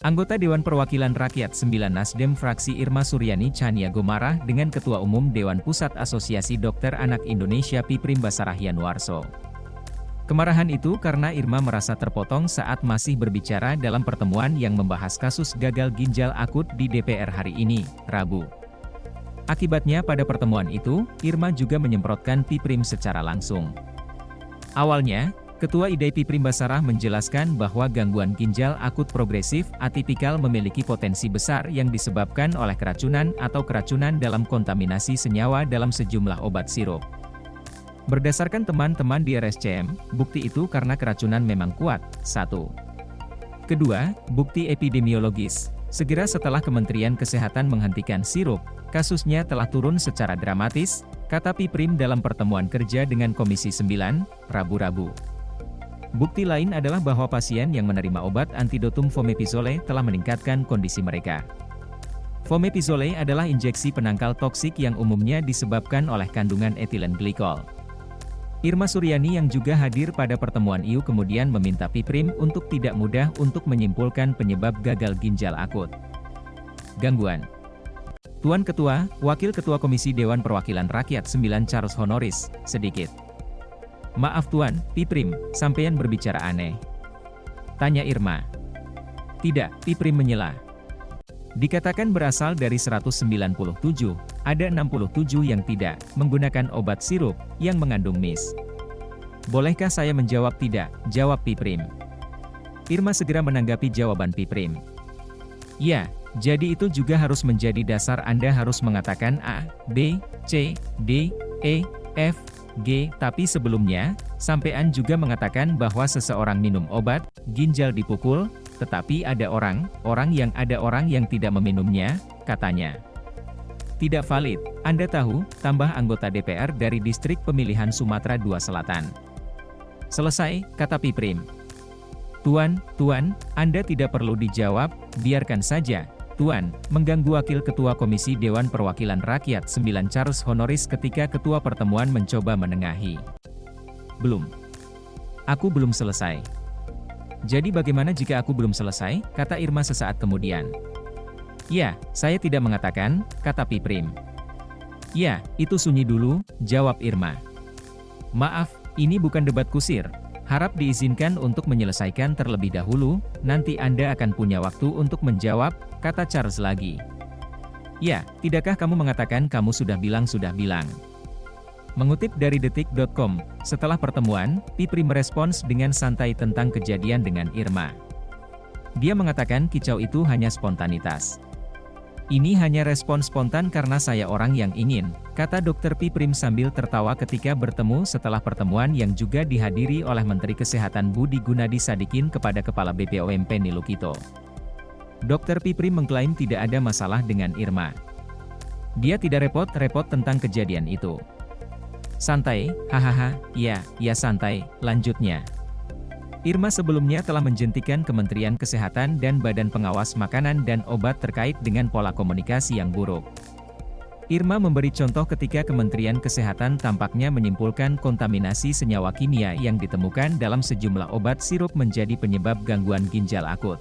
Anggota Dewan Perwakilan Rakyat 9 Nasdem fraksi Irma Suryani Caniago marah dengan Ketua Umum Dewan Pusat Asosiasi Dokter Anak Indonesia Piprim Basarah Yanwarso. Kemarahan itu karena Irma merasa terpotong saat masih berbicara dalam pertemuan yang membahas kasus gagal ginjal akut di DPR hari ini, Rabu. Akibatnya pada pertemuan itu, Irma juga menyemprotkan Piprim secara langsung. Awalnya, Ketua IDAI Piprim Basarah menjelaskan bahwa gangguan ginjal akut progresif atipikal memiliki potensi besar yang disebabkan oleh keracunan atau keracunan dalam kontaminasi senyawa dalam sejumlah obat sirup. Berdasarkan teman-teman di RSCM, bukti itu karena keracunan memang kuat. 1. Kedua, bukti epidemiologis. Segera setelah Kementerian Kesehatan menghentikan sirup, kasusnya telah turun secara dramatis, kata Piprim dalam pertemuan kerja dengan Komisi 9, Rabu-Rabu. Bukti lain adalah bahwa pasien yang menerima obat antidotum fomepizole telah meningkatkan kondisi mereka. Fomepizole adalah injeksi penangkal toksik yang umumnya disebabkan oleh kandungan etilen glikol. Irma Suryani yang juga hadir pada pertemuan itu kemudian meminta Piprim untuk tidak mudah untuk menyimpulkan penyebab gagal ginjal akut. Gangguan. Tuan Ketua, Wakil Ketua Komisi Dewan Perwakilan Rakyat 9 Charles Honoris, sedikit. Maaf Tuan, Piprim, sampean berbicara aneh. Tanya Irma. Tidak, Piprim menyela. Dikatakan berasal dari 197, ada 67 yang tidak menggunakan obat sirup yang mengandung mis. Bolehkah saya menjawab tidak? Jawab Piprim. Irma segera menanggapi jawaban Piprim. Ya, jadi itu juga harus menjadi dasar Anda harus mengatakan A, B, C, D, E, F, G, tapi sebelumnya, sampean juga mengatakan bahwa seseorang minum obat, ginjal dipukul, tetapi ada orang yang tidak meminumnya, katanya. Tidak valid, Anda tahu, tambah anggota DPR dari Distrik Pemilihan Sumatera II Selatan. Selesai, kata Piprim. Tuan, Anda tidak perlu dijawab, biarkan saja. Tuan, mengganggu Wakil Ketua Komisi Dewan Perwakilan Rakyat 9 Charles Honoris ketika ketua pertemuan mencoba menengahi. Belum. Aku belum selesai. Jadi bagaimana jika aku belum selesai, kata Irma sesaat kemudian. Ya, saya tidak mengatakan, kata Piprim. Ya, itu sunyi dulu, jawab Irma. Maaf, ini bukan debat kusir. Harap diizinkan untuk menyelesaikan terlebih dahulu, nanti Anda akan punya waktu untuk menjawab, kata Charles lagi. Ya, tidakkah kamu mengatakan kamu sudah bilang? Mengutip dari detik.com, setelah pertemuan, Piprim merespons dengan santai tentang kejadian dengan Irma. Dia mengatakan kicau itu hanya spontanitas. Ini hanya respon spontan karena saya orang yang ingin, kata Dr. Piprim sambil tertawa ketika bertemu setelah pertemuan yang juga dihadiri oleh Menteri Kesehatan Budi Gunadi Sadikin kepada Kepala BPOM Penny Lukito. Dr. Piprim mengklaim tidak ada masalah dengan Irma. Dia tidak repot-repot tentang kejadian itu. Santai, hahaha, ya santai, lanjutnya. Irma sebelumnya telah menjentikan Kementerian Kesehatan dan Badan Pengawas Makanan dan Obat terkait dengan pola komunikasi yang buruk. Irma memberi contoh ketika Kementerian Kesehatan tampaknya menyimpulkan kontaminasi senyawa kimia yang ditemukan dalam sejumlah obat sirup menjadi penyebab gangguan ginjal akut.